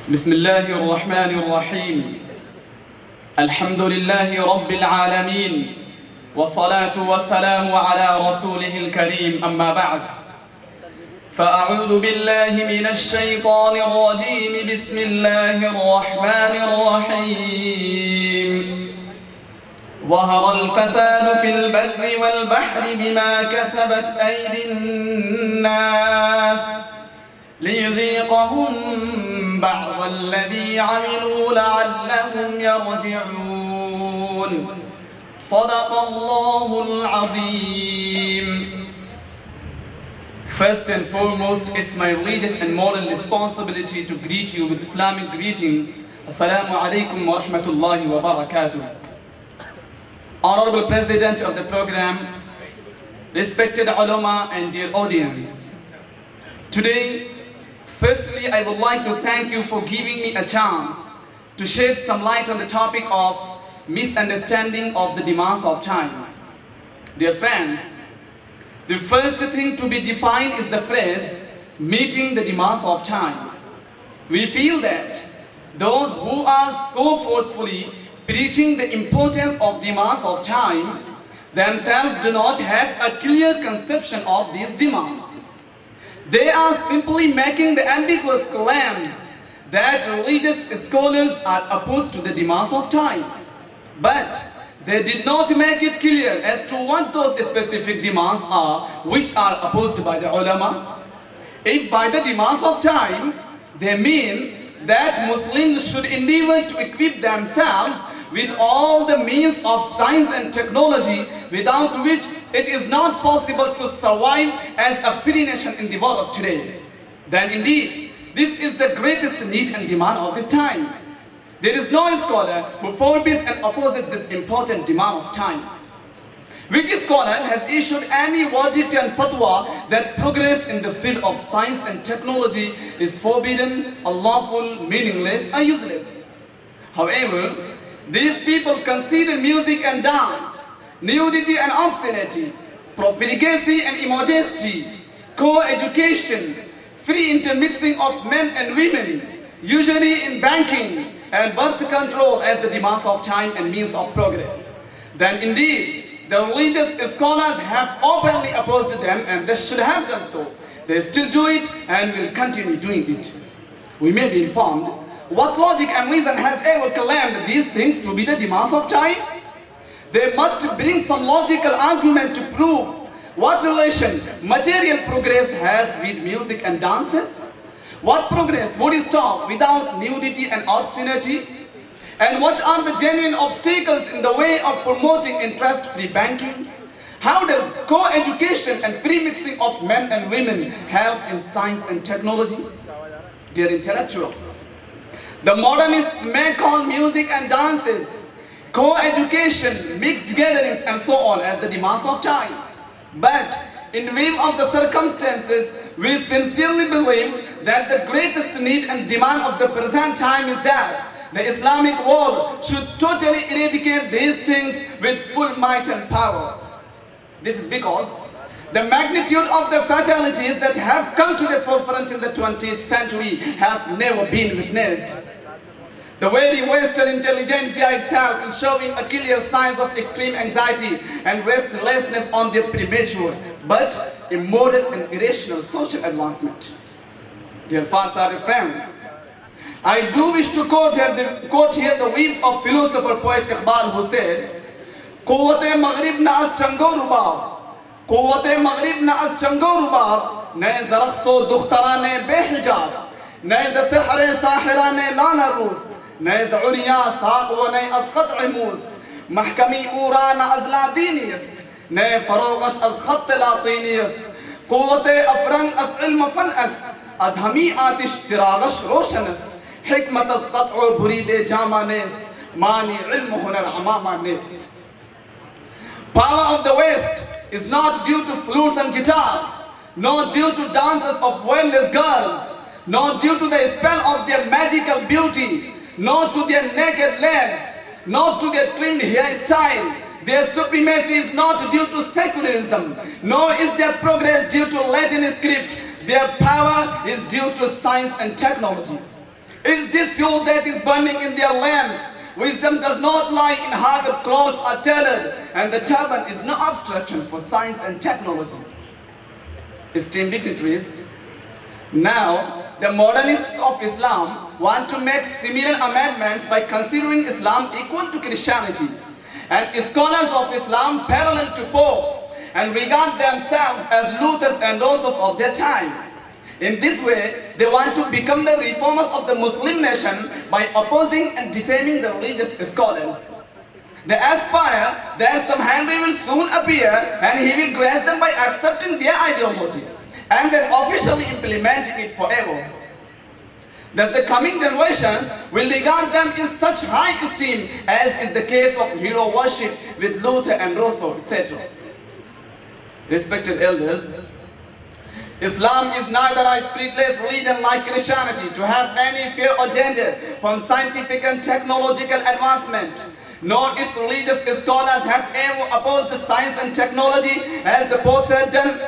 بسم الله الرحمن الرحيم الحمد لله رب العالمين والصلاة والسلام على رسوله الكريم أما بعد فأعوذ بالله من الشيطان الرجيم بسم الله الرحمن الرحيم ظهر الفساد في البر والبحر بما كسبت أيدي الناس ليذيقهم بعض الذي عملوا لعلهم يرجعون صدق الله العظيم. First and foremost, it's my religious and moral responsibility to greet you with Islamic greeting. Assalamu alaikum wa rahmatullahi wa barakatuh. Honorable President of the program, respected ulama and dear audience. Today, firstly, I would like to thank you for giving me a chance to shed some light on the topic of misunderstanding of the demands of time. Dear friends, the first thing to be defined is the phrase, meeting the demands of time. We feel that those who are so forcefully preaching the importance of demands of time themselves do not have a clear conception of these demands. They are simply making the ambiguous claims that religious scholars are opposed to the demands of time. But they did not make it clear as to what those specific demands are which are opposed by the ulama. If by the demands of time, they mean that Muslims should endeavor to equip themselves with all the means of science and technology without which it is not possible to survive as a free nation in the world of today, then indeed this is the greatest need and demand of this time. There is no scholar who forbids and opposes this important demand of time. Which scholar has issued any verdict and fatwa that progress in the field of science and technology is forbidden, unlawful, meaningless, or useless? However, these people consider music and dance, nudity and obscenity, profligacy and immodesty, co-education, free intermixing of men and women, usually in banking, and birth control as the demands of time and means of progress. Then indeed, the religious scholars have openly opposed them, and they should have done so. They still do it and will continue doing it. We may be informed, what logic and reason has ever claimed these things to be the demands of time? They must bring some logical argument to prove what relation material progress has with music and dances. What progress would stop without nudity and obscenity? And what are the genuine obstacles in the way of promoting interest-free banking? How does co-education and free mixing of men and women help in science and technology? Dear intellectuals, the modernists may call music and dances, co-education, mixed gatherings and so on as the demands of time. But in view of the circumstances, we sincerely believe that the greatest need and demand of the present time is that the Islamic world should totally eradicate these things with full might and power. This is because the magnitude of the fatalities that have come to the forefront in the 20th century have never been witnessed. The very Western intelligentsia itself is showing a clear signs of extreme anxiety and restlessness on their premature but immoral and irrational social advancement. Dear far-sighted friends, I do wish to quote here the words of philosopher poet Iqbal who said, "Quwwat-e Maghrib na az chango rubab, Quwwat-e Maghrib na az chango rubab, ne zarakhso dukhtarane behijab, ne za sihr sahirane lana rust, ne za uriya saq wa ne az qat' must, mahkami urana az ladini ist, ne farogash az khatt latini ist, Quwwat-e afrang az ilm fan ist, az hami atish tiragash roshan ist, حكمة القطع بريد جاما نست ماني علم هنر عماما نست." Power of the West is not due to flutes and guitars, not due to dances of wellness girls, not due to the spell of their magical beauty, not to their naked legs, not to their trimmed hairstyle. Their supremacy is not due to secularism, nor is their progress due to Latin script. Their power is due to science and technology. It's this fuel that is burning in their lamps. Wisdom does not lie in how the clothes are tailored, and the turban is no obstruction for science and technology. Esteemed dignitaries, now the modernists of Islam want to make similar amendments by considering Islam equal to Christianity, and scholars of Islam parallel to popes, and regard themselves as Luthers and Rousseaus of their time. In this way, they want to become the reformers of the Muslim nation by opposing and defaming the religious scholars. They aspire that some Henry will soon appear and he will grace them by accepting their ideology and then officially implementing it forever. Thus the coming generations will regard them in such high esteem as is the case of hero worship with Luther and Rousseau, etc. Respected elders, Islam is neither a spiritless religion like Christianity to have any fear or danger from scientific and technological advancement, nor its religious scholars have ever opposed the science and technology as the popes had done.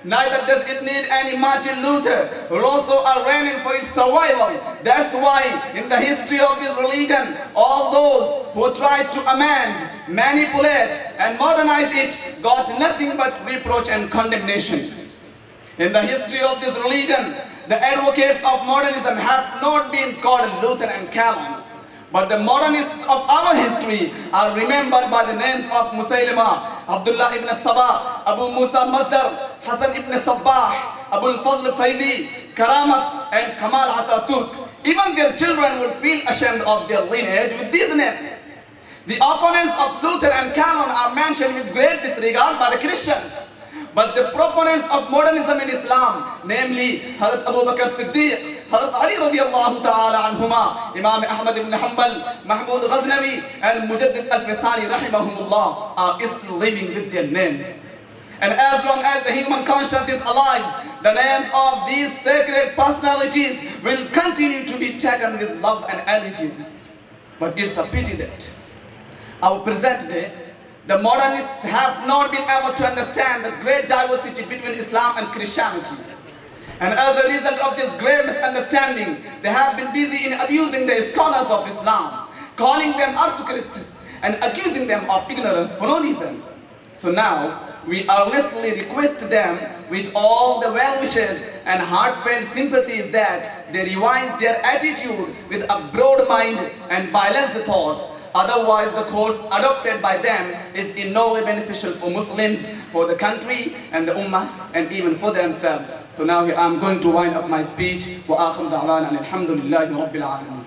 Neither does it need any Martin Luther, Rousseau or Renan for its survival. That's why in the history of this religion, all those who tried to amend, manipulate and modernize it got nothing but reproach and condemnation. In the history of this religion, the advocates of modernism have not been called Luther and Calvin, but the modernists of our history are remembered by the names of Musaylima, Abdullah ibn Sabah, Abu Musa Mazdar, Hassan ibn Sabbah, Abu al-Fadl Faizi, Karamat and Kamal Ataturk. Even their children would feel ashamed of their lineage with these names. The opponents of Luther and Calvin are mentioned with great disregard by the Christians. But the proponents of modernism in Islam, namely Hazrat Abu Bakr Siddiq, Hazrat Ali radiallahu ta'ala anhuma, Imam Ahmad ibn Hanbal, Mahmud Ghaznavi and Mujaddid al-Fithani rahimahumullah, are still living with their names. And as long as the human conscience is alive, the names of these sacred personalities will continue to be taken with love and allegiance. But it's a pity that our present day, the modernists have not been able to understand the great diversity between Islam and Christianity. And as a result of this grave misunderstanding, they have been busy in abusing the scholars of Islam, calling them obscurists and accusing them of ignorance for no reason. So now, we earnestly request them with all the well wishes and heartfelt sympathies that they revise their attitude with a broad mind and balanced thoughts. Otherwise, the course adopted by them is in no way beneficial for Muslims, for the country and the Ummah, and even for themselves. So now I'm going to wind up my speech. وآخر دعوانا الحمد لله رب العالمين.